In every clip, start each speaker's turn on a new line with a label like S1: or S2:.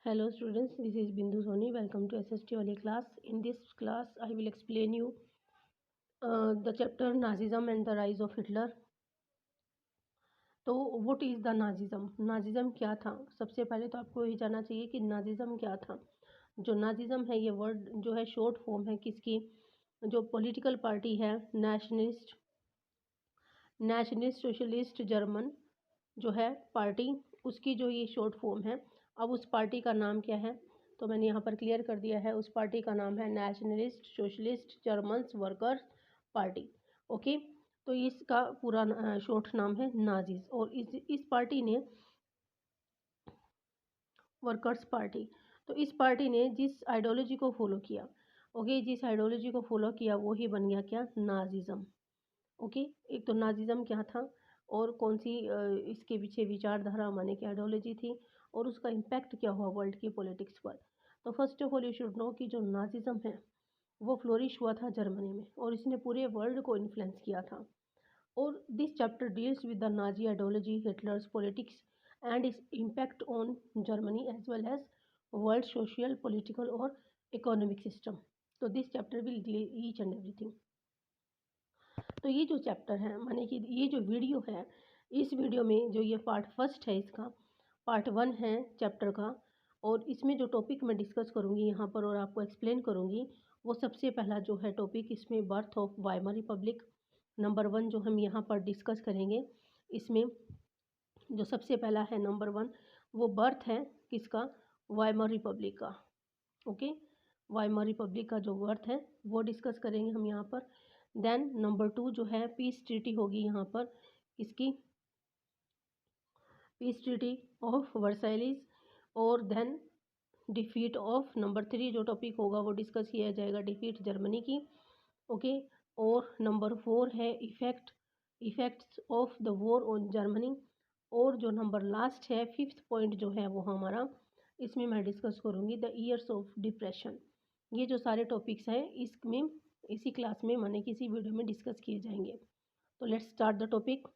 S1: Hello students, this is Bindu Soni. Welcome to SST only class. In this class, I will explain you the chapter Nazism and the rise of Hitler. तो what is the Nazism? Nazism क्या था? सबसे पहले तो आपको ये जानना चाहिए कि नाजिज़म क्या था। जो नाजिज़म है ये वर्ड जो है शॉर्ट फॉर्म है किसकी? जो पॉलिटिकल पार्टी है नेशनलिस्ट सोशलिस्ट जर्मन जो है पार्टी, उसकी जो ये शॉर्ट फॉर्म है। अब उस पार्टी का नाम क्या है? तो मैंने यहाँ पर क्लियर कर दिया है। उस पार्टी का नाम है nationalist socialist Germans workers party. Okay, तो इसका पूरा शॉर्ट नाम है नाजीज। और इस पार्टी ने वर्कर्स पार्टी, तो इस पार्टी ने जिस आइडियोलॉजी को फॉलो किया, ओके, जिस आइडियोलॉजी को फॉलो किया वो ही बन गया क्या? नाजिज़म। ओके, एक तो नाजिज़म क्या था और कौन सी इसके पीछे विचारधारा माने कि आइडियोलॉजी थी और उसका इम्पैक्ट क्या हुआ वर्ल्ड की पॉलिटिक्स पर। तो first of all you should know कि जो नाजिज़म है वो फ्लोरिश हुआ था जर्मनी में और इसने पूरे वर्ल्ड को इन्फ्लुएंस किया था। और this chapter deals with the Nazi ideology, Hitler's politics and its impact on Germany as well as world social political और इकोनॉमिक सिस्टम। तो this chapter will deal each and everything. तो ये जो chapter है माने कि ये जो वीडियो है, इस वीडियो में जो ये पार्ट फर्स्ट है, इसका पार्ट 1 है चैप्टर का। और इसमें जो टॉपिक मैं डिस्कस करूँगी यहाँ पर और आपको एक्सप्लेन करूँगी, वो सबसे पहला जो है टॉपिक इसमें birth of Weimar Republic number 1 जो हम यहाँ पर डिस्कस करेंगे। इसमें जो सबसे पहला है नंबर 1, वो बर्थ है किसका? वाइमर रिपब्लिक का। ओके, वाइमर रिपब्लिक का जो बर्थ है वो डिस्कस करेंगे हम यहाँ पर। देन नंबर 2 जो है पीस ट्रीटी होगी यहाँ पर, इसकी पीस ट्रीटी ऑफ वर्साइलिस। और देन डिफीट ऑफ नंबर 3 जो टॉपिक होगा वो डिस्कस किया जाएगा, डिफीट जर्मनी की। ओके, और नंबर 4 है effects of the war on Germany. और जो नंबर लास्ट है 5th पॉइंट जो है वो हमारा, इसमें मैं डिस्कस करूँगी द ईयर्स ऑफ डिप्रेशन। ये जो सारे टॉपिक्स हैं इसमें इसी क्लास में माने किसी वीडियो में डिस्कस किए जाएंगे। तो लेट्स स्टार्ट द टॉपिक।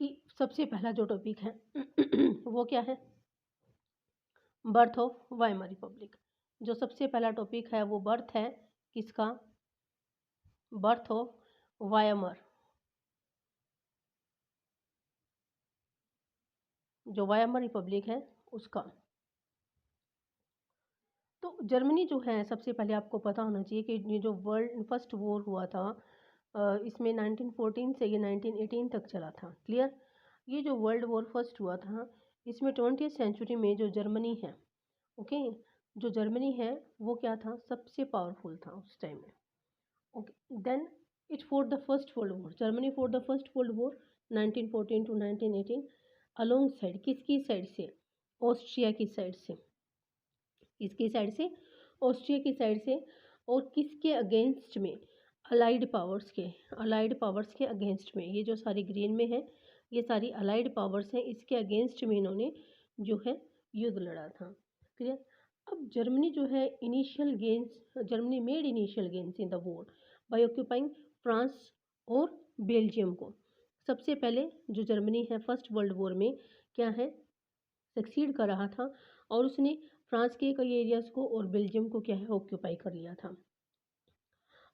S1: कि सबसे पहला जो टॉपिक है वो क्या है? Birth of Weimar Republic. जो सबसे पहला टॉपिक है वो बर्थ है किसका? बर्थ ऑफ वाइमर, जो वाइमर रिपब्लिक है उसका। तो जर्मनी जो है, सबसे पहले आपको पता होना चाहिए कि ये जो वर्ल्ड फर्स्ट वॉर हुआ था इसमें 1914 से ये 1918 तक चला था। क्लियर? ये जो वर्ल्ड वॉर फर्स्ट हुआ था इसमें 20th सेंचुरी में जो जर्मनी है, ओके, जो जर्मनी है वो क्या था? सबसे पावरफुल था उस टाइम में। Okay, then it for the First World War, Germany for the First World War 1914 to 1918 alongside किसकी साइड से? ऑस्ट्रिया की साइड से। किसकी साइड से? ऑस्ट्रिया की साइड से। और किसके अगेंस्ट में? अलाइड पावर्स के अगेंस्ट में। ये जो सारी ग्रीन में है ये सारी अलाइड पावर्स हैं, इसके अगेंस्ट में इन्होंने जो है युद्ध लड़ा था। क्लियर? अब जर्मनी जो है Germany made initial gains in the war by occupying France और बेल्जियम को। सबसे पहले जो जर्मनी है फर्स्ट वर्ल्ड वॉर में क्या है? सक्सीड कर रहा था और उसने फ्रांस के कई एरियाज़ को और बेल्जियम को क्या है ऑक्यूपाई कर लिया था।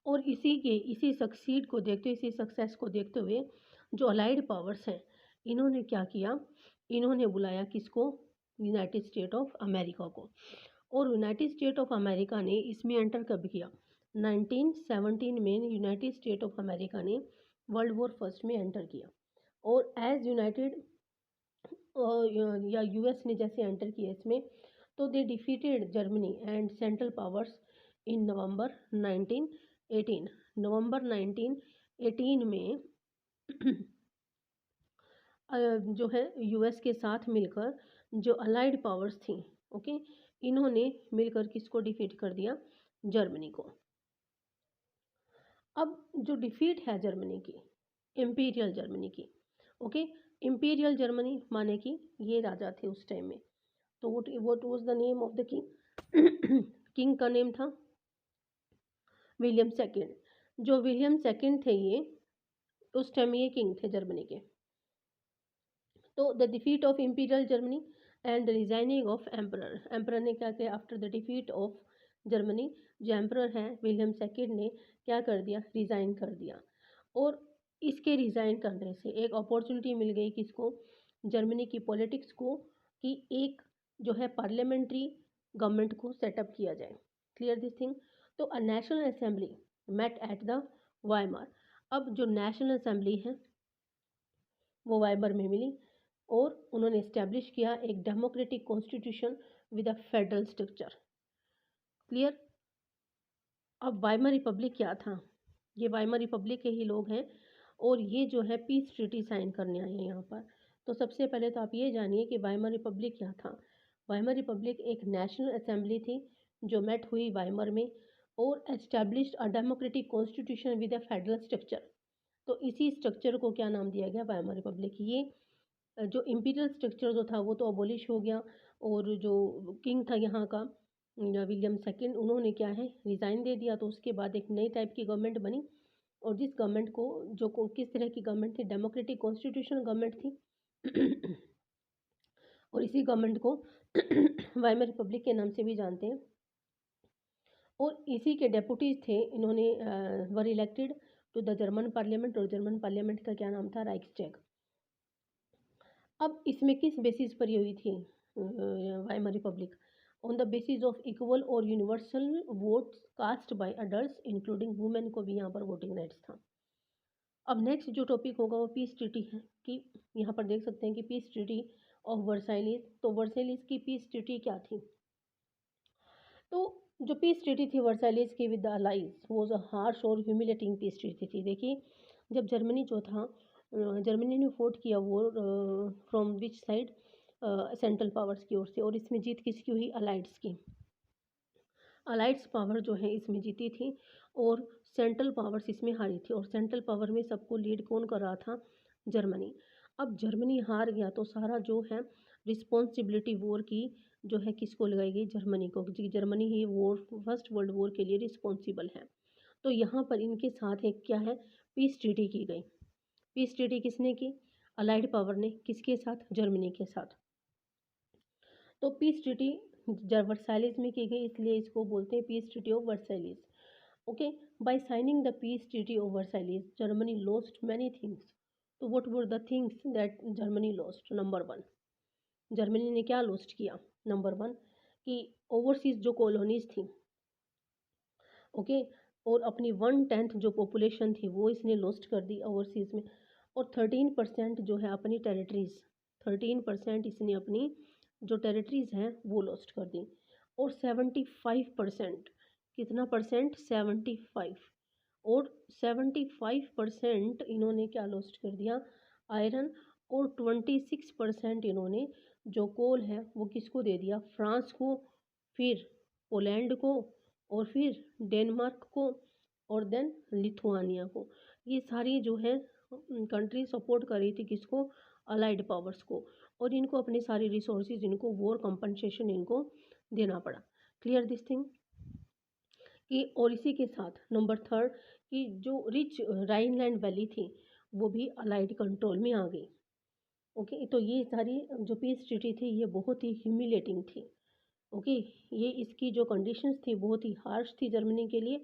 S1: और इसी सक्सीड को देखते, इसी सक्सेस को देखते हुए जो अलाइड पावर्स हैं इन्होंने क्या किया? इन्होंने बुलाया किसको? यूनाइटेड स्टेट ऑफ अमेरिका को। और यूनाइटेड स्टेट ऑफ अमेरिका ने इसमें एंटर कब किया? 1917 में यूनाइटेड स्टेट ऑफ अमेरिका ने वर्ल्ड वॉर फर्स्ट में एंटर किया। और एज यूनाइटेड या यूएस ने जैसे एंटर किया इसमें, तो they defeated Germany and central powers in November 1918। नवंबर 1918 में जो है यूएस के साथ मिलकर जो अलाइड पावर्स थी, ओके, इन्होंने मिलकर किसको डिफीट कर दिया? जर्मनी को। अब जो डिफीट है जर्मनी की, इम्पीरियल जर्मनी की, ओके, इम्पीरियल जर्मनी माने कि ये राजा थे उस टाइम में। तो what was the name of the king? King का नेम था विलियम सेकेंड। जो विलियम सेकेंड थे ये उस टाइम ये किंग थे जर्मनी के। तो the defeat of imperial Germany and resigning of emperor. Emperor ने क्या किया after the defeat of Germany, जो एम्परर हैं विलियम सेकेंड ने क्या कर दिया, रिज़ाइन कर दिया। और इसके रिज़ाइन करने से एक अपॉर्चुनिटी मिल गई किसको, जर्मनी की पॉलिटिक्स को, कि एक जो है पार्लियामेंट्री गवर्नमेंट को सेटअप किया जाए। Clear this thing. तो a national assembly met at the Weimar. अब जो नेशनल असेंबली है वो वाइबर में मिली और उन्होंने इस्टेब्लिश किया एक democratic constitution with a federal structure. Clear. अब वाइमर रिपब्लिक क्या था, ये वाइमर रिपब्लिक के ही लोग हैं और ये जो है पीस ट्रीटी साइन करने आए हैं यहाँ पर। तो सबसे पहले तो आप ये जानिए कि वाइमर रिपब्लिक क्या था। वाइमर रिपब्लिक एक नेशनल असेंबली थी जो मेट हुई वाइमर में और established a democratic constitution with a federal structure. तो इसी स्ट्रक्चर को क्या नाम दिया गया, वाइमर रिपब्लिक। ये जो इम्पीरियल स्ट्रक्चर जो था वो तो अबॉलिश हो गया और जो किंग था यहाँ का विलियम सेकंड, उन्होंने क्या है रिज़ाइन दे दिया। तो उसके बाद एक नई टाइप की गवर्नमेंट बनी और जिस गवर्नमेंट को किस तरह की गवर्नमेंट थी, डेमोक्रेटिक कॉन्स्टिट्यूशन गवर्नमेंट थी। और इसी गवर्नमेंट को वाइमर रिपब्लिक के नाम से भी जानते हैं। और इसी के डेपुटीज थे, इन्होंने were elected to the German parliament, और जर्मन पार्लियामेंट का क्या नाम था, राइक्सटैग। अब इसमें किस बेसिस पर ये हुई थी Weimar republic, on the basis of equal और universal votes cast by adults including women, को भी यहाँ पर वोटिंग राइट्स था। अब नेक्स्ट जो टॉपिक होगा वो पीस ट्रीटी है, कि यहाँ पर देख सकते हैं कि पीस ट्रीटी ऑफ वर्साइलिस। तो वर्साइलिस की पीस ट्रीटी क्या थी, तो जो पीस ट्रीटी थी वर्साइलिस की with the allies was a harsh और ह्यूमिलेटिंग पीस ट्रीटी थी। देखिए जब जर्मनी जो था, जर्मनी ने फोर्ट किया war from which side, central powers की ओर से, और इसमें जीत किसकी हुई, अलाइड्स की। अलाइड्स पावर जो है इसमें जीती थी और सेंट्रल पावर्स इसमें हारी थी। और सेंट्रल पावर में सबको लीड कौन कर रहा था, जर्मनी। अब जर्मनी हार गया तो सारा जो है रिस्पॉन्सिबिलिटी वॉर की जो है किसको लगाई गई, जर्मनी को। जर्मनी ही वॉर, फर्स्ट वर्ल्ड वॉर के लिए रिस्पॉन्सिबल है। तो यहाँ पर इनके साथ एक क्या है, पीस ट्रीटी की गई। पीस ट्रीटी किसने की, अलाइड पावर ने, किसके साथ, जर्मनी के साथ। तो पीस ट्रीटी वर्साइलिस में की गई, इसलिए इसको बोलते हैं peace treaty of Versailles. Okay, by signing the peace treaty of Versailles Germany lost many things. तो what were the things that Germany lost, number one, Germany ने क्या लॉस्ट किया, नंबर वन, कि ओवरसीज जो कॉलोनीज थी, okay, और अपनी 1/10 जो पॉपुलेशन थी वो इसने लॉस्ट कर दी ओवरसीज में। और 13% जो है अपनी टेरिटरीज, 13% इसने अपनी जो टेरिटरीज हैं वो लॉस्ट कर दी। और 75%, कितना परसेंट, 75, और 75% इन्होंने क्या लॉस्ट कर दिया, आयरन। और 26% इन्होंने जो कोल है वो किसको दे दिया, फ्रांस को, फिर पोलैंड को, और फिर डेनमार्क को, और देन लिथुआनिया को। ये सारी जो है कंट्री सपोर्ट कर रही थी किसको, अलाइड पावर्स को। और इनको अपने सारी रिसोर्सेज, इनको वॉर कंपनसेशन इनको देना पड़ा। Clear this thing. कि और इसी के साथ नंबर थर्ड, कि जो रिच राइनलैंड वैली थी वो भी अलाइड कंट्रोल में आ गई। ओके, तो ये सारी जो पीस ट्रीटी थी ये बहुत ही ह्यूमिलेटिंग थी। ओके, ये इसकी जो कंडीशंस थी बहुत ही हार्श थी जर्मनी के लिए।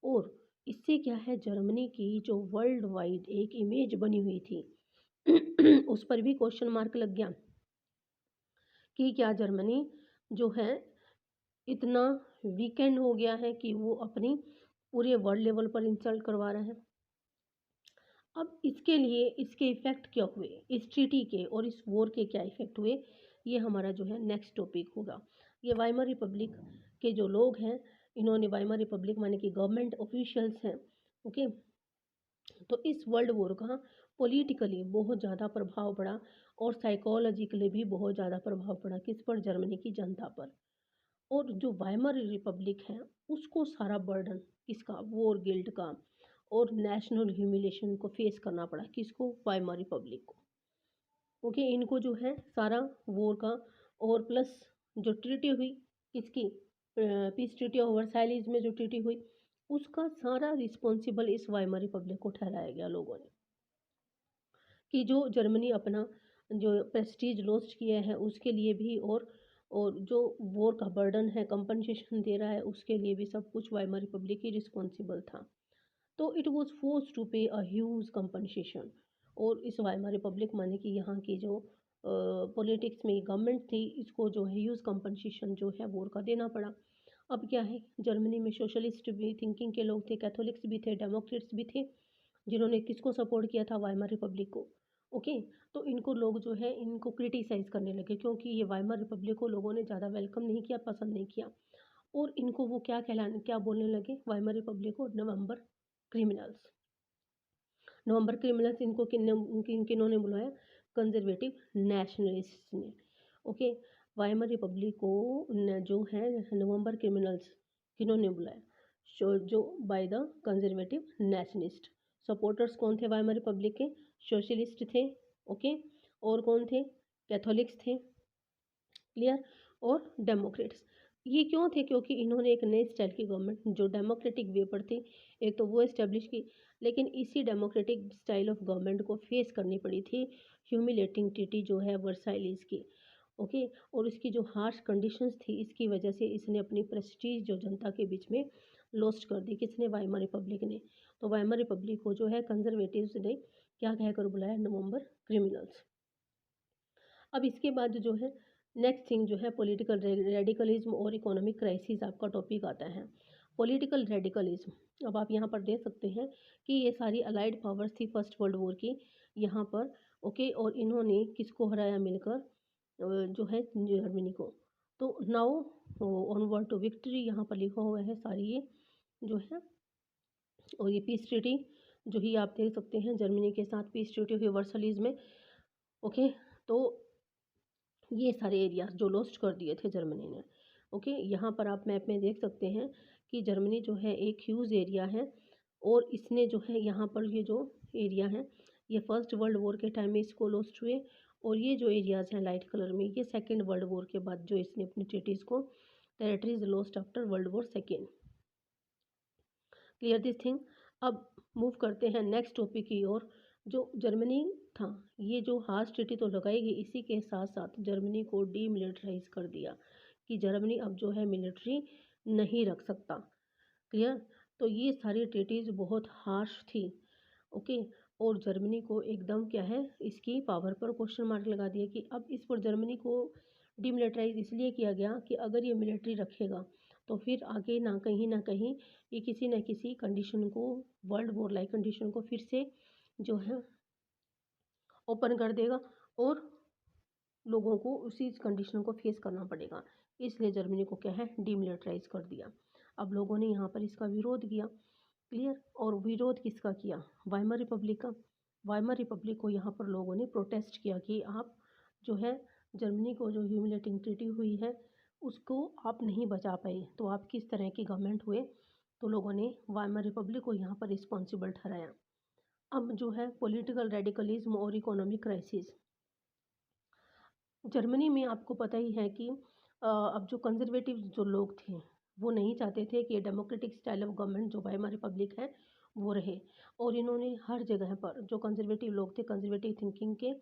S1: और इससे क्या है, जर्मनी की जो वर्ल्ड वाइड एक इमेज बनी हुई थी उस पर भी क्वेश्चन मार्क लग गया कि क्या जर्मनी जो है इतना वीकेंड हो गया है कि वो अपनी पूरे वर्ल्ड लेवल पर इंसल्ट करवा रहा है। अब इसके लिए इसके इफ़ेक्ट क्या हुए, इस ट्रीटी के और इस वॉर के क्या इफ़ेक्ट हुए, ये हमारा जो है नेक्स्ट टॉपिक होगा। ये वाइमर रिपब्लिक के जो लोग हैं, इन्होंने वाइमर रिपब्लिक माने कि गवर्नमेंट ऑफिशियल्स हैं, ओके। तो इस वर्ल्ड वॉर का पॉलिटिकली बहुत ज़्यादा प्रभाव पड़ा और साइकोलॉजिकली भी बहुत ज़्यादा प्रभाव पड़ा, किस पर, जर्मनी की जनता पर। और जो वाइमर रिपब्लिक है उसको सारा बर्डन किसका, वॉर गिल्ट का और नेशनल ह्यूमिलेशन को फेस करना पड़ा, किसको, वाइमर रिपब्लिक को। ओके, इनको जो है सारा वॉर का, और प्लस जो ट्रीटी हुई किसकी, पीस ट्रीटी ऑफ वर्साइलिस में जो ट्रीटी हुई उसका सारा रिस्पॉन्सिबल इस वाइमर रिपब्लिक को ठहराया गया लोगों ने, कि जो जर्मनी अपना जो प्रेस्टीज लॉस्ट किया है उसके लिए भी, और जो वॉर का बर्डन है कंपनसेशन दे रहा है उसके लिए भी, सब कुछ वाइमर रिपब्लिक ही रिस्पॉन्सिबल था। तो इट वाज फोर्स टू पे अ ह्यूज कंपनसेशन। और इस वाइमर रिपब्लिक माने कि यहाँ की जो पॉलिटिक्स में गवर्नमेंट थी, इसको जो है ह्यूज कंपनसेशन जो है वॉर का देना पड़ा। अब क्या है, जर्मनी में सोशलिस्ट भी थिंकिंग के लोग थे, कैथोलिक्स भी थे, डेमोक्रेट्स भी थे, जिन्होंने किसको सपोर्ट किया था, वाइमर रिपब्लिक को। ओके, तो इनको लोग जो है इनको क्रिटिसाइज़ करने लगे, क्योंकि ये वाइमर रिपब्लिक को लोगों ने ज़्यादा वेलकम नहीं किया, पसंद नहीं किया। और इनको वो क्या बोलने लगे वाइमर रिपब्लिक को, नवंबर क्रिमिनल्स। नवंबर क्रिमिनल्स इनको किन्होंने बुलाया, कंजर्वेटिव नेशनलिस्ट ने। ओके, वाइमर रिपब्लिक को जो है नवंबर क्रिमिनल्स किन्होंने बुलाया, जो by the conservative nationalist. Supporters कौन थे वाइमर रिपब्लिक के, सोशलिस्ट थे। ओके, और कौन थे, कैथोलिक्स थे, क्लियर, और डेमोक्रेट्स। ये क्यों थे, क्योंकि इन्होंने एक नए स्टाइल की गवर्नमेंट जो डेमोक्रेटिक वे पर थी, एक तो वो इस्टेब्लिश की, लेकिन इसी डेमोक्रेटिक स्टाइल ऑफ गवर्नमेंट को फेस करनी पड़ी थी ह्यूमिलेटिंग ट्रीटी जो है वर्साइलीज की। ओके, और इसकी जो हार्श कंडीशंस थी, इसकी वजह से इसने अपनी प्रेस्टीज जो जनता के बीच में लॉस्ट कर दी। किसने, वाइमर रिपब्लिक ने। तो वाइमर रिपब्लिक को जो है कंजर्वेटिव्स ने क्या कहकर बुलाया, नवंबर क्रिमिनल्स। अब इसके बाद जो है नेक्स्ट थिंग जो है पॉलिटिकल रेडिकलिज्म और इकोनॉमिक क्राइसिस आपका टॉपिक आता है। पॉलिटिकल रेडिकलिज्म, अब आप यहाँ पर देख सकते हैं कि ये सारी अलाइड पावर्स थी फर्स्ट वर्ल्ड वॉर की यहाँ पर। ओके, और इन्होंने किसको हराया मिलकर, जो है जर्मनी को। तो नाउ ऑनवर्ड टू विक्ट्री यहाँ पर लिखा हुआ है सारी ये जो है। और ये पीस ट्रीटी जो ही आप देख सकते हैं, जर्मनी के साथ पीस ट्रीटी हुई वर्साइलीज में। ओके, तो ये सारे एरियाज जो लॉस्ट कर दिए थे जर्मनी ने। ओके, यहाँ पर आप मैप में देख सकते हैं कि जर्मनी जो है एक ह्यूज एरिया है, और इसने जो है यहाँ पर ये जो एरिया है, ये फर्स्ट वर्ल्ड वॉर के टाइम में इसको लॉस्ट हुए। और ये जो एरियाज हैं लाइट कलर में, ये सेकेंड वर्ल्ड वॉर के बाद जो इसने अपनी ट्रीटीज़ को, territories lost after world war second. Clear this thing. अब मूव करते हैं नेक्स्ट टॉपिक की ओर। जो जर्मनी था, ये जो हार्श ट्रीटी तो लगाई गई, इसी के साथ साथ जर्मनी को डीमिलिटराइज कर दिया कि जर्मनी अब जो है मिलिट्री नहीं रख सकता। क्लियर, तो ये सारी ट्रीटीज़ बहुत हार्श थी। ओके, और जर्मनी को एकदम क्या है, इसकी पावर पर क्वेश्चन मार्क लगा दिया कि अब इस पर जर्मनी को डीमिलिटराइज इसलिए किया गया कि अगर ये मिलिट्री रखेगा तो फिर आगे ना कहीं ये किसी न किसी कंडीशन को, वर्ल्ड वॉर लाइक कंडीशन को फिर से जो है ओपन कर देगा, और लोगों को उसी कंडीशन को फेस करना पड़ेगा। इसलिए जर्मनी को क्या है, डीमिलिटराइज कर दिया। अब लोगों ने यहाँ पर इसका विरोध किया। क्लियर, और विरोध किसका किया, वाइमर रिपब्लिक का। वाइमर रिपब्लिक को यहाँ पर लोगों ने प्रोटेस्ट किया कि आप जो है जर्मनी को जो ह्यूमिलेटिंग ट्रीटी हुई है उसको आप नहीं बचा पाए, तो आप किस तरह की गवर्नमेंट हुए। तो लोगों ने वाइमर रिपब्लिक को यहाँ पर रिस्पॉन्सिबल ठहराया। अब जो है पॉलिटिकल रेडिकलिज्म और इकोनॉमिक क्राइसिस, जर्मनी में आपको पता ही है कि अब जो कंजर्वेटिव जो लोग थे वो नहीं चाहते थे कि डेमोक्रेटिक स्टाइल ऑफ गवर्नमेंट जो वाइमर रिपब्लिक है वो रहे। और इन्होंने हर जगह पर, जो कंजर्वेटिव लोग थे कंजर्वेटिव थिंकिंग के,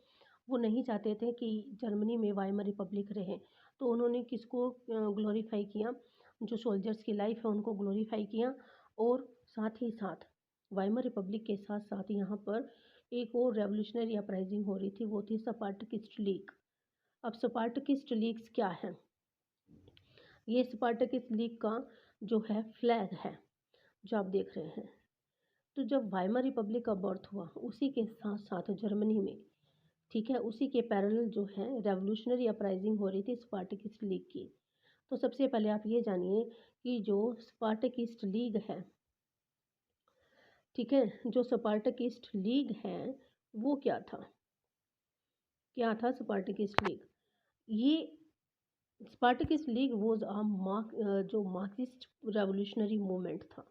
S1: वो नहीं चाहते थे कि जर्मनी में वाइमर रिपब्लिक रहे। तो उन्होंने किसको ग्लोरीफाई किया, जो सोल्जर्स की लाइफ है उनको ग्लोरीफाई किया। और साथ ही साथ वाइमर रिपब्लिक के साथ साथ यहाँ पर एक और रेवोल्यूशनरी अपराइजिंग हो रही थी, वो थी स्पार्टकिस्ट लीग। अब स्पार्टकिस्ट लीग्स क्या है, ये स्पार्टकिस्ट लीग का जो है फ्लैग है जो आप देख रहे हैं। तो जब वाइमर रिपब्लिक का बर्थ हुआ उसी के साथ साथ जर्मनी में, ठीक है, उसी के पैरेलल जो है रेवोल्यूशनरी अपराइजिंग हो रही थी स्पार्टकिस्ट लीग की। तो सबसे पहले आप ये जानिए कि जो स्पार्टकिस्ट लीग है, ठीक है, जो स्पार्टकिस्ट लीग है वो क्या था, क्या था स्पार्टकिस्ट लीग। ये स्पार्टकिस्ट लीग वॉज जो मार्क्सिस्ट रेवोल्यूशनरी मूवमेंट था,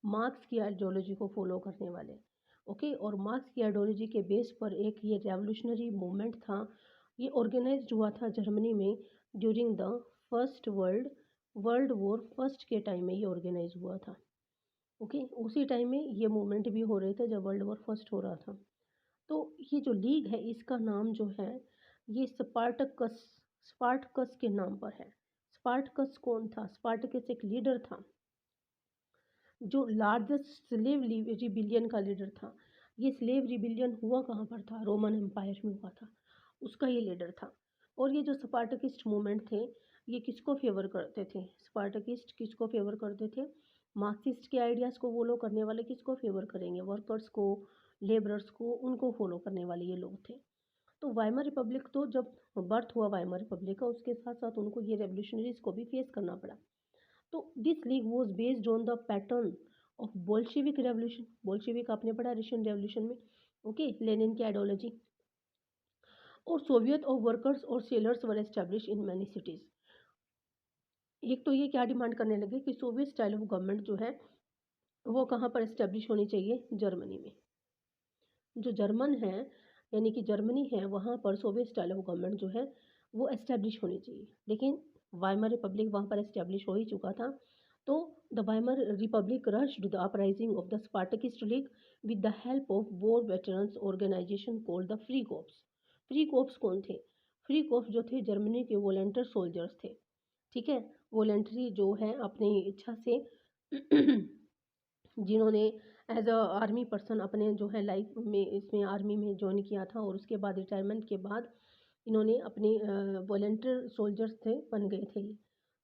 S1: मार्क्स की आइडियोलॉजी को फॉलो करने वाले। ओके, और मार्क्स की आइडियोलॉजी के बेस पर एक ये रेवोल्यूशनरी मूवमेंट था। ये ऑर्गेनाइज्ड हुआ था जर्मनी में during the First World war first के टाइम में ये ऑर्गेनाइज हुआ था। ओके, उसी टाइम में ये मूवमेंट भी हो रहे थे जब वर्ल्ड वॉर फर्स्ट हो रहा था। तो ये जो लीग है इसका नाम जो है ये स्पार्टकस के नाम पर है। स्पार्टकस कौन था? स्पार्टकस एक लीडर था जो लार्जेस्ट स्लेव रिबिलियन का लीडर था। ये स्लेव रिबिलियन हुआ कहाँ पर था? रोमन एम्पायर में हुआ था, उसका ये लीडर था। और ये जो स्पार्टकिस्ट मूवमेंट थे ये किसको फेवर करते थे? स्पार्टकिस्ट किसको फेवर करते थे? मार्क्सिस्ट के आइडियाज़ को फॉलो करने वाले किसको फेवर करेंगे? वर्कर्स को, लेबरर्स को, उनको फॉलो करने वाले ये लोग थे। तो वाइमर रिपब्लिक तो जब बर्थ हुआ वाइमर रिपब्लिक का, उसके साथ साथ उनको ये रेवोल्यूशनरीज को भी फेस करना पड़ा। तो this league was based on the pattern of Bolshevik revolution. Bolshevik आपने पढ़ा रशियन रेवोल्यूशन में, ओके, लेनिन की आइडियोलॉजी। और सोवियत ऑफ वर्कर्स और sellers were establish in many cities. एक तो ये क्या डिमांड करने लगे कि सोवियत स्टाइल ऑफ गवर्नमेंट जो है वो कहाँ पर एस्टेब्लिश होनी चाहिए? जर्मनी में। जो जर्मन है यानी कि जर्मनी है वहाँ पर सोवियत स्टाइल ऑफ गवर्नमेंट जो है वो एस्टेब्लिश होनी चाहिए। लेकिन वाइमर रिपब्लिक वहाँ पर एस्टेब्लिश हो ही चुका था। तो the Weimar republic rushed the uprising of the Spartacist league with the help of war veterans organisation called the free corps. Free corps कौन थे? फ्री कोप्स जो थे जर्मनी के वॉलंटियर सोल्जर्स थे, ठीक है, वॉलंटरी जो है अपनी इच्छा से जिन्होंने एज अ आर्मी पर्सन अपने जो है लाइफ में इसमें आर्मी में ज्वाइन किया था और उसके बाद रिटायरमेंट के बाद इन्होंने अपने वॉलंटियर सोल्जर्स थे, बन गए थे ये।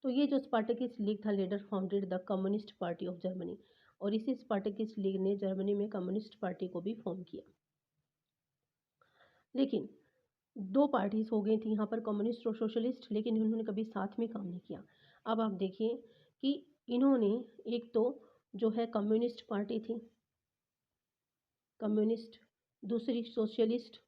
S1: तो ये जो स्पार्टकिस्ट लीग था leader founded the communist party of Germany. और इसी स्पार्टकिस्ट लीग ने जर्मनी में कम्युनिस्ट पार्टी को भी फॉर्म किया। लेकिन दो पार्टीज हो गई थी यहाँ पर, कम्युनिस्ट और सोशलिस्ट, लेकिन इन्होंने कभी साथ में काम नहीं किया। अब आप देखिए कि इन्होंने एक तो जो है कम्युनिस्ट पार्टी थी, कम्युनिस्ट, दूसरी सोशलिस्ट,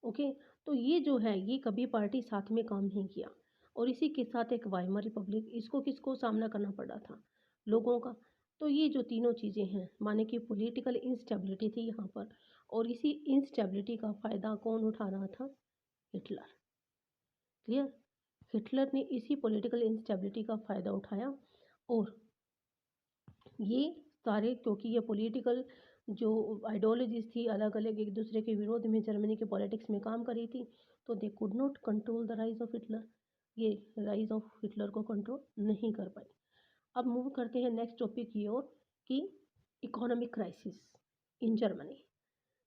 S1: ओके। तो ये जो है ये कभी पार्टी साथ में काम नहीं किया। और इसी के साथ एक वाइमर रिपब्लिक, इसको किसको सामना करना पड़ा था? लोगों का। तो ये जो तीनों चीज़ें हैं, माने कि पॉलिटिकल इंस्टेबिलिटी थी यहाँ पर, और इसी इंस्टेबिलिटी का फ़ायदा कौन उठा रहा था? हिटलर। क्लियर? हिटलर ने इसी पॉलिटिकल इंस्टेबिलिटी का फ़ायदा उठाया। और ये सारे, क्योंकि ये पॉलिटिकल जो आइडियोलॉजीज थी अलग अलग एक दूसरे के विरोध में जर्मनी के पॉलिटिक्स में काम करी थी, तो they could not control the rise of Hitler. ये राइज ऑफ हिटलर को कंट्रोल नहीं कर पाई। अब मूव करते हैं नेक्स्ट टॉपिक की ओर कि economic crisis in Germany.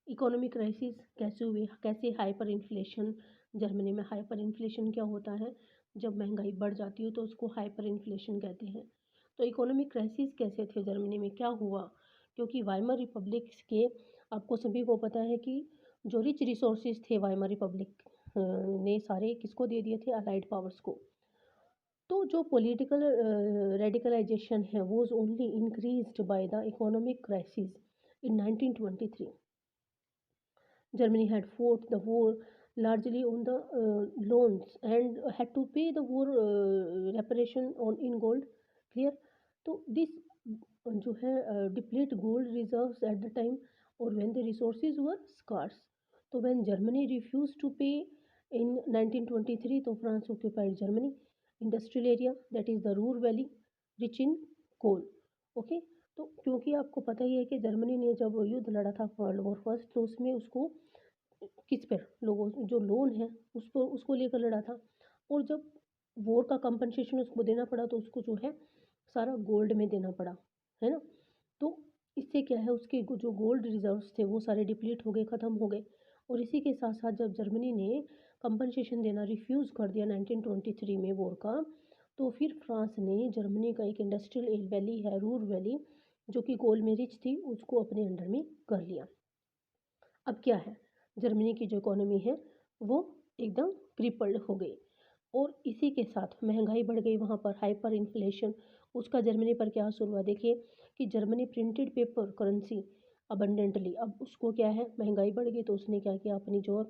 S1: Economic crisis कैसे हुए, कैसे हाइपर इन्फ्लेशन जर्मनी में? हाइपर इन्फ्लेशन क्या होता है? जब महंगाई बढ़ जाती है तो उसको हाइपर इन्फ्लेशन कहते हैं। तो इकोनॉमिक क्राइसिस कैसे थे जर्मनी में, क्या हुआ? क्योंकि वाइमर रिपब्लिक के, आपको सभी को पता है कि जो रिच रिसोर्सेज थे वाइमर रिपब्लिक ने सारे किसको दे दिए थे? अलाइड पावर्स को। तो जो पॉलिटिकल रेडिकलाइजेशन है वो only increased by the economic crisis in 1923। Germany had fought the war largely on the loans and had to pay the war reparation on in gold. Clear? तो this जो है deplete gold reserves at the time, or when the resources were scarce. तो when Germany refused to pay in 1923, तो France occupied Germany industrial area, that is the Ruhr Valley, rich in coal. Okay, तो क्योंकि आपको पता ही है कि Germany ने जब युद्ध लड़ा था वर्ल्ड वॉर फर्स्ट, तो उसमें उसको किस पर, लोगों जो लोन है उस पर, उसको लेकर लड़ा था। और जब वॉर का कंपनसेशन उसको देना पड़ा तो उसको जो है सारा गोल्ड में देना पड़ा, है ना। तो इससे क्या है, उसके जो गोल्ड रिजर्व्स थे वो सारे डिप्लीट हो गए, ख़त्म हो गए। और इसी के साथ साथ जब जर्मनी ने कंपनसेशन देना रिफ्यूज़ कर दिया 1923 में वॉर का, तो फिर फ्रांस ने जर्मनी का एक इंडस्ट्रियल वैली है रूर वैली, जो कि गोल्ड में रिच थी, उसको अपने अंडर में कर लिया। अब क्या है, जर्मनी की जो इकोनॉमी है वो एकदम क्रिपल्ड हो गई। और इसी के साथ महंगाई बढ़ गई वहाँ पर, हाइपर इन्फ्लेशन। उसका जर्मनी पर क्या असर हुआ? देखिए कि Germany printed paper currency abundantly, अब उसको क्या है, महंगाई बढ़ गई तो उसने क्या किया, अपनी जो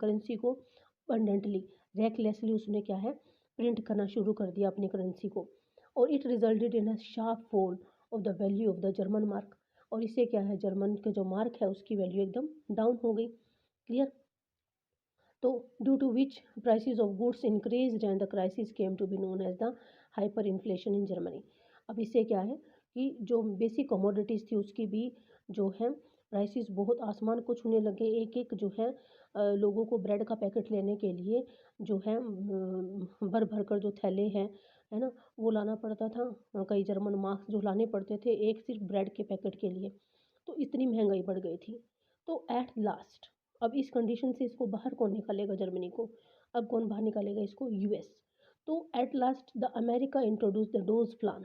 S1: करेंसी को अबंडेंटली, रैकलेसली उसने क्या है, प्रिंट करना शुरू कर दिया अपनी करेंसी को। और it resulted in a sharp fall of the value of the German mark. और इससे क्या है, जर्मन के जो मार्क है उसकी वैल्यू एकदम डाउन हो गई। क्लियर? तो due to which prices of goods increased and the crisis came to be known as the hyper inflation in Germany. अब इससे क्या है कि जो बेसिक कमोडिटीज़ थी उसकी भी जो है प्राइसेस बहुत आसमान को छूने लगे। एक एक जो है लोगों को ब्रेड का पैकेट लेने के लिए जो है भर भर कर जो थैले हैं, है ना, वो लाना पड़ता था। कई जर्मन मार्क्स जो लाने पड़ते थे एक सिर्फ ब्रेड के पैकेट के लिए। तो इतनी महंगाई बढ़ गई थी। तो एट लास्ट अब इस कंडीशन से इसको बाहर कौन निकालेगा जर्मनी को? अब कौन बाहर निकालेगा इसको? यूएस। तो at last the America introduce the dose plan.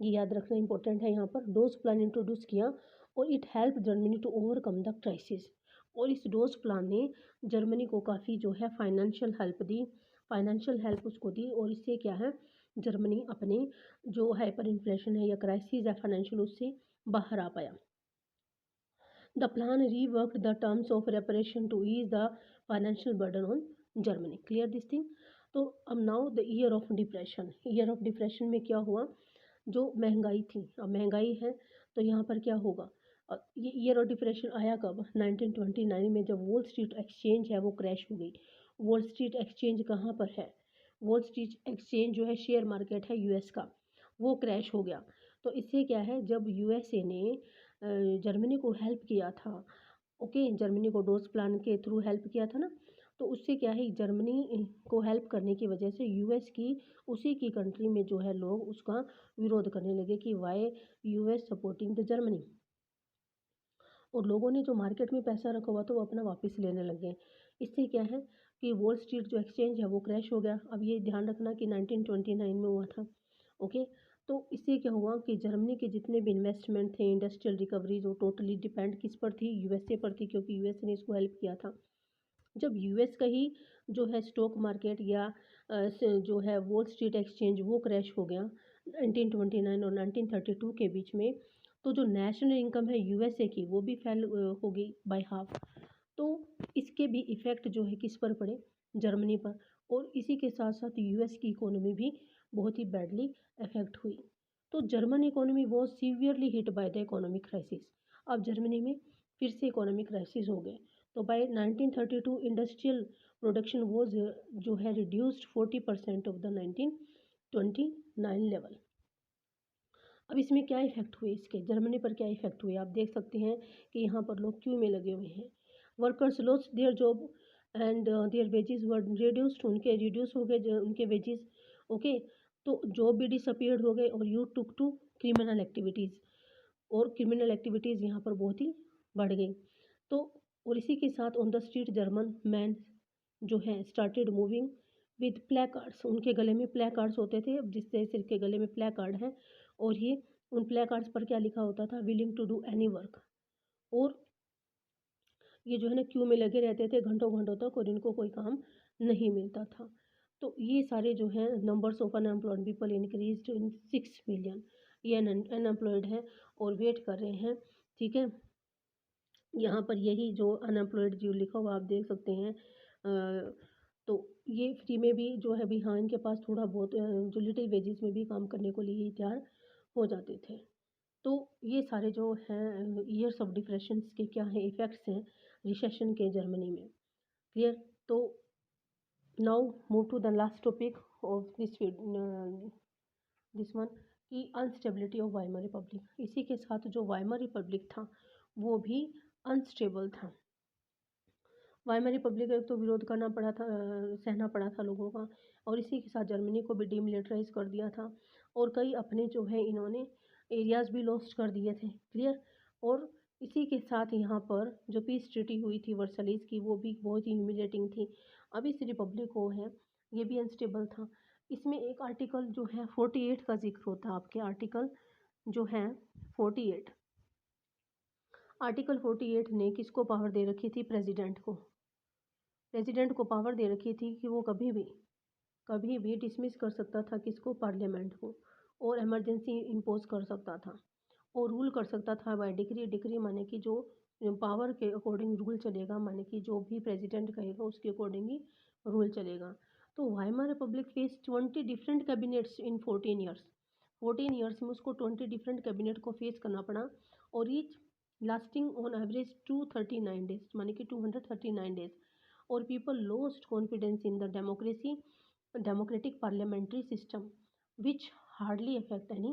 S1: ये याद रखना इंपॉर्टेंट है यहाँ पर। डोज प्लान इंट्रोड्यूस किया और it help Germany to overcome the crisis. और इस डोज प्लान ने जर्मनी को काफ़ी जो है फाइनेंशियल हेल्प दी, फाइनेंशियल हेल्प उसको दी। और इससे क्या है, जर्मनी अपने जो हाइपर इन्फ्लेशन है या क्राइसिस है फाइनेंशियल, उससे बाहर आ पाया। The plan reworked the terms of reparation to ease the financial burden on Germany. Clear this thing. तो अब now the year of depression. Year of depression में क्या हुआ, जो महंगाई थी, अब महंगाई है तो यहाँ पर क्या होगा। ये ईयर ऑफ डिप्रेशन आया कब? 1929 में, जब वॉल स्ट्रीट एक्सचेंज है वो क्रैश हो गई। वॉल स्ट्रीट एक्सचेंज कहाँ पर है? वॉल स्ट्रीट एक्सचेंज जो है शेयर मार्केट है यूएस का, वो क्रैश हो गया। तो इससे क्या है, जब यूएसए ने जर्मनी को हेल्प किया था, ओके, जर्मनी को डोज प्लान के थ्रू हेल्प किया था ना, तो उससे क्या है, जर्मनी को हेल्प करने की वजह से यूएस की उसी की कंट्री में जो है लोग उसका विरोध करने लगे कि why US supporting the Germany. और लोगों ने जो मार्केट में पैसा रखा हुआ था वो अपना वापस लेने लगे। इससे क्या है कि वॉल स्ट्रीट जो एक्सचेंज है वो क्रैश हो गया। अब ये ध्यान रखना कि 1929 में हुआ था, ओके। तो इससे क्या हुआ कि जर्मनी के जितने भी इन्वेस्टमेंट थे, इंडस्ट्रियल रिकवरी, जो टोटली डिपेंड किस पर थी? यूएसए पर थी, क्योंकि यूएसए ने इसको हेल्प किया था। जब यूएस का ही जो है स्टॉक मार्केट या जो है वॉल स्ट्रीट एक्सचेंज वो क्रैश हो गया 1929 और 1932 के बीच में, तो जो नेशनल इनकम है यूएसए की वो भी फेल हो गई बाय हाफ। तो इसके भी इफ़ेक्ट जो है किस पर पड़े? जर्मनी पर। और इसी के साथ साथ यूएस की इकोनॉमी भी बहुत ही बैडली अफेक्ट हुई। तो German economy was severely hit by the economic crisis. अब जर्मनी में फिर से इकोनॉमिक क्राइसिस हो गए। तो बाय 1932 इंडस्ट्रियल प्रोडक्शन वॉज जो है रिड्यूस्ड 40% ऑफ द 1929 लेवल। अब इसमें क्या इफेक्ट हुए, इसके जर्मनी पर क्या इफेक्ट हुए? आप देख सकते हैं कि यहाँ पर लोग क्यों में लगे हुए हैं। Workers lost their job and their wages were reduced. उनके रिड्यूस हो गए उनके वेजेस, ओके। तो जॉब भी डिसअपियर्ड हो गए और you took to criminal activities. और क्रिमिनल एक्टिविटीज़ यहाँ पर बहुत ही बढ़ गई। तो और इसी के साथ on the street German man जो है स्टार्टेड मूविंग विद प्लेकार्ड्स। उनके गले में प्लेकार्ड्स होते थे, अब जिससे सिर्फ के गले में प्लेकार्ड है। और ये उन प्लेकार्ड्स पर क्या लिखा होता था? Willing to do any work. और ये जो है ना क्यू में लगे रहते थे घंटों घंटों तक और इनको कोई काम नहीं मिलता था। तो ये सारे जो हैं numbers of unemployed people increase in 6 million. ये अनएम्प्लॉयड है और वेट कर रहे हैं, ठीक है। यहाँ पर यही जो अनएम्प्लॉयड जो लिखा हुआ आप देख सकते हैं। तो ये फ्री में भी जो है भी, हाँ, इनके पास थोड़ा बहुत जो लिटिल वेजेस में भी काम करने को लिए तैयार हो जाते थे। तो ये सारे जो हैं ईयर्स ऑफ डिप्रेशन के क्या हैं इफ़ेक्ट्स हैं रिसेशन के जर्मनी में। क्लियर। तो now move to the last topic of this one, की अनस्टेबिलिटी ऑफ वाइमर रिपब्लिक। इसी के साथ जो वाइमर रिपब्लिक था वो भी अनस्टेबल था। वाइमर रिपब्लिक का एक तो विरोध करना पड़ा था, सहना पड़ा था लोगों का। और इसी के साथ जर्मनी को भी डीमिलिटराइज कर दिया था और कई अपने जो है इन्होंने एरियाज़ भी लॉस्ट कर दिए थे। क्लियर। और इसी के साथ यहाँ पर जो पीस ट्रीटी हुई थी वर्सलीज की वो भी बहुत ही ह्यूमिलेटिंग थी। अब इस रिपब्लिक को है ये भी अनस्टेबल था। इसमें एक आर्टिकल जो है 48 का जिक्र होता है, आपके आर्टिकल जो है 48। आर्टिकल 48 ने किसको पावर दे रखी थी? प्रेसिडेंट को। प्रेसिडेंट को पावर दे रखी थी कि वो कभी भी डिसमिस कर सकता था किसको? पार्लियामेंट को। और इमरजेंसी इम्पोज कर सकता था और रूल कर सकता था बाय डिक्री। डिक्री माने कि जो पावर के अकॉर्डिंग रूल चलेगा, माने कि जो भी प्रेसिडेंट कहेगा उसके अकॉर्डिंग ही रूल चलेगा। तो Weimar republic face 20 different cabinets in 14 years. 14 years में उसको 20 डिफरेंट कैबिनेट को फेस करना पड़ा। और each lasting on average 239 days, माने कि 239 डेज। और people lost confidence in the democratic parliamentary system which hardly affect any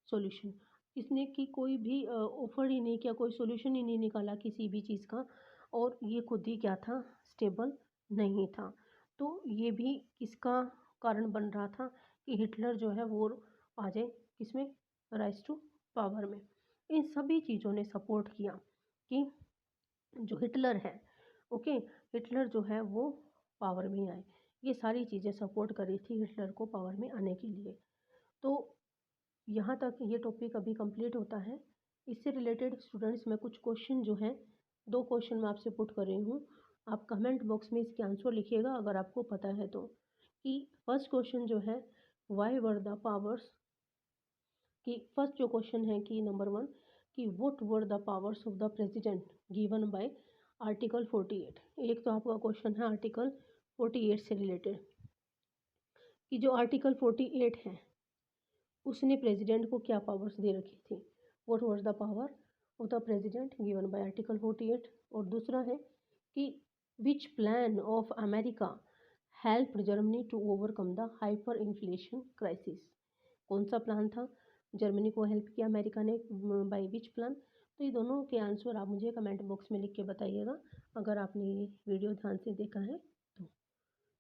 S1: solution। किसने की कोई भी ऑफर ही नहीं किया, कोई सॉल्यूशन ही नहीं निकाला किसी भी चीज़ का, और ये खुद ही क्या था, स्टेबल नहीं था। तो ये भी किसका कारण बन रहा था कि हिटलर जो है वो आ जाए किसमें, राइज टू पावर में। इन सभी चीज़ों ने सपोर्ट किया कि जो हिटलर है, ओके, हिटलर जो है वो पावर में आए। ये सारी चीज़ें सपोर्ट करी थी हिटलर को पावर में आने के लिए। तो यहाँ तक ये टॉपिक अभी कंप्लीट होता है। इससे रिलेटेड स्टूडेंट्स में कुछ क्वेश्चन जो हैं, 2 क्वेश्चन मैं आपसे पुट कर रही हूँ। आप कमेंट बॉक्स में इसके आंसर लिखिएगा अगर आपको पता है तो। कि फर्स्ट क्वेश्चन जो है, व्हाई वर द पावर्स, कि फर्स्ट जो क्वेश्चन है कि नंबर 1, कि what were the powers of the president given by article 48। एक तो आपका क्वेश्चन है आर्टिकल 48 से रिलेटेड, कि जो आर्टिकल 48 है उसने प्रेसिडेंट को क्या पावर्स दे रखी थी। What was the power of the president given by article 48। और दूसरा है कि which plan of America help Germany to overcome the hyper inflation crisis. कौन सा प्लान था जर्मनी को हेल्प किया अमेरिका ने, बाय विच प्लान। तो ये दोनों के आंसर आप मुझे कमेंट बॉक्स में लिख के बताइएगा अगर आपने ये वीडियो ध्यान से देखा है तो।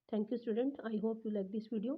S1: Thank you student, I hope you like this video.